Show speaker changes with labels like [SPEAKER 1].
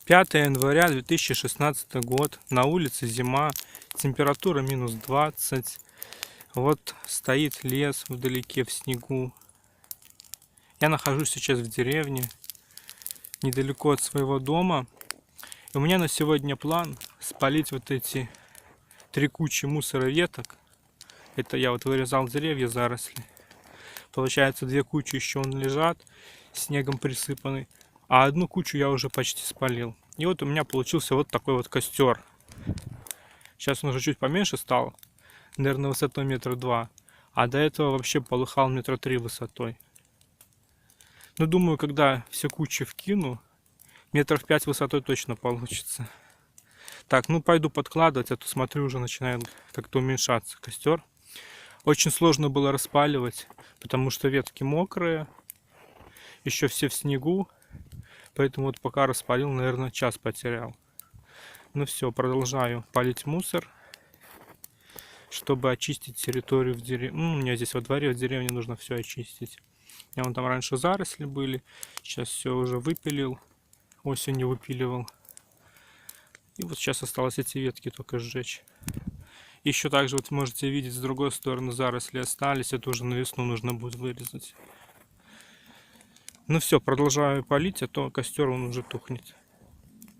[SPEAKER 1] 5 января 2016 год. На улице зима. Температура минус 20. Вот стоит лес вдалеке в снегу. Я нахожусь сейчас в деревне, недалеко от своего дома. И у меня на сегодня план спалить вот эти 3 кучи мусора веток. Это я вот вырезал деревья, заросли. Получается, 2 кучи еще лежат, снегом присыпаны. А одну кучу я уже почти спалил. И вот у меня получился вот такой вот костер. Сейчас он уже чуть поменьше стал. Наверное, высотой 1,2 метра. А до этого вообще полыхал 3 метра высотой. Но думаю, когда все кучи вкину, 5 метров высотой точно получится. Так, ну пойду подкладывать, а то смотрю, уже начинает как-то уменьшаться костер. Очень сложно было распаливать, потому что ветки мокрые, еще все в снегу. Поэтому вот пока распалил, наверное, час потерял. Ну все, продолжаю палить мусор, чтобы очистить территорию в деревне. Ну, у меня здесь во дворе, в деревне нужно все очистить. Я вон там раньше заросли были, сейчас все уже выпилил, осенью выпиливал. И вот сейчас осталось эти ветки только сжечь. Еще также вот можете видеть, с другой стороны заросли остались, это уже на весну нужно будет вырезать. Ну все, продолжаю палить, а то костер он уже тухнет.